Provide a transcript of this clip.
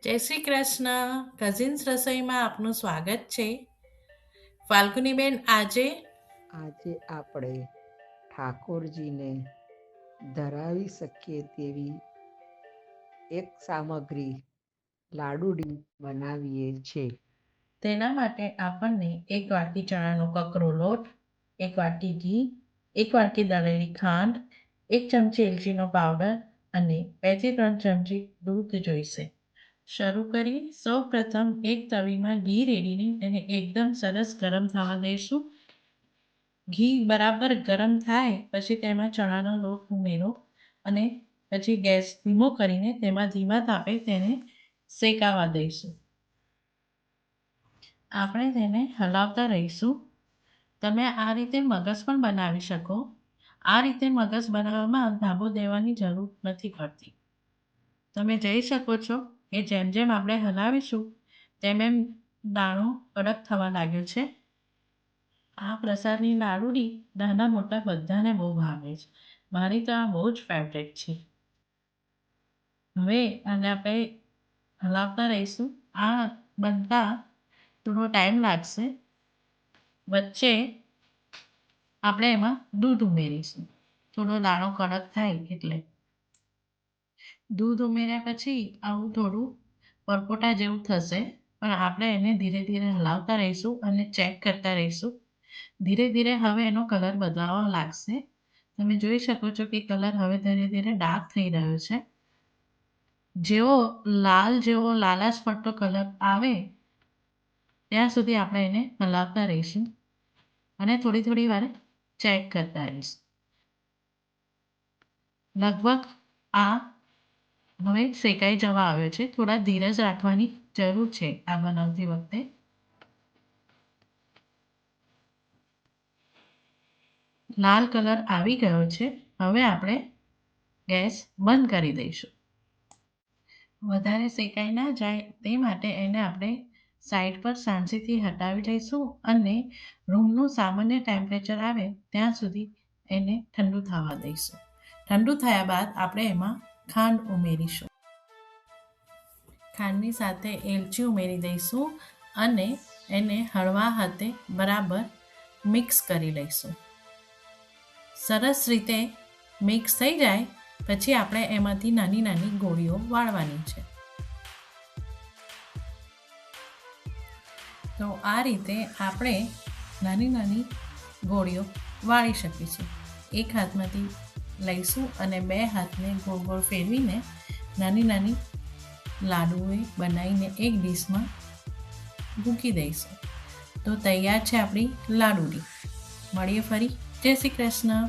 જય શ્રી કૃષ્ણ. કઝિન્સ રસોઈમાં આપનું સ્વાગત છે. ફાલ્ગુનીબેન, આજે આપણે ઠાકોરજીને ધરાવી શકીએ તેવી એક સામગ્રી લાડુડી બનાવીએ છીએ. તેના માટે આપણને 1 વાટકી ચણાનો કકરો લોટ, 1 વાટકી ઘી, 1 વાટકી દળેલી ખાંડ, 1 ચમચી એલચીનો પાવડર અને 2 થી 3 ચમચી દૂધ જોઈશે. શરૂ કરી. સૌ પ્રથમ એક તવીમાં ઘી રેડીને તેને એકદમ સરસ ગરમ થવા દઈશું. ઘી બરાબર ગરમ થાય પછી તેમાં ચણાનો લોટ ઉમેરો અને પછી ગેસ ધીમો કરીને તેમાં ધીમા તાપે તેને શેકાવા દઈશું. આપણે તેને હલાવતા રહીશું. તમે આ રીતે મગસ પણ બનાવી શકો. આ રીતે મગસ બનાવવામાં ધાબો દેવાની જરૂર નથી પડતી. તમે જોઈ શકો છો કે જેમ જેમ આપણે હલાવીશું તેમ એમ દાણો કડક થવા લાગ્યો છે. આ પ્રસાદની લાડુડી નાના મોટા બધાને બહુ ભાવે છે. મારી તો આ બહુ જ ફેવરેટ છે. હવે આને આપણે હલાવતા રહીશું. આ બનતા થોડો ટાઈમ લાગશે. વચ્ચે આપણે એમાં દૂધ ઉમેરીશું. થોડો દાણો કડક થાય એટલે દૂધ ઉમેર્યા પછી આવું થોડું પરપોટા જેવું થશે, પણ આપણે એને ધીરે ધીરે હલાવતા રહીશું અને ચેક કરતા રહીશું. ધીરે ધીરે હવે એનો કલર બદલાવા લાગશે. તમે જોઈ શકો છો કે કલર હવે ધીરે ધીરે ડાર્ક થઈ રહ્યો છે. જેવો લાલાશ પડતો કલર આવે ત્યાં સુધી આપણે એને હલાવતા રહીશું અને થોડી થોડી વાર ચેક કરતા રહીશું. લગભગ આ હવે શેકાઈ જવા આવ્યો છે. થોડા ધીરજ રાખવાની જરૂર છે આ બનાવતી વખતે. લાલ કલર આવી ગયો છે. હવે આપણે ગેસ બંધ કરી દઈશું. વધારે શેકાઈ ના જાય તે માટે એને આપણે સાઈડ પર શાંતિથી હટાવી લઈશું અને રૂમનું સામાન્ય ટેમ્પરેચર આવે ત્યાં સુધી એને ઠંડુ થવા દઈશું. ઠંડુ થયા બાદ આપણે એમાં ખાંડ ઉમેરીશું. ખાંડની સાથે એલચી ઉમેરી દઈશું અને એને હળવા હાથે બરાબર મિક્સ કરી લઈશું. સરસ રીતે મિક્સ થઈ જાય પછી આપણે એમાંથી નાની નાની ગોળીઓ વાળવાની છે. તો આ રીતે આપણે નાની નાની ગોળીઓ વાળી શકીશું. એક હાથમાંથી લઈશું અને 2 હાથને ગોળ ગોળ ફેરવીને નાની નાની લાડુએ બનાવીને એક ડીશમાં મૂકી દઈશું. તો તૈયાર છે આપણી લાડુડી. મળીએ ફરી. જય શ્રી કૃષ્ણ.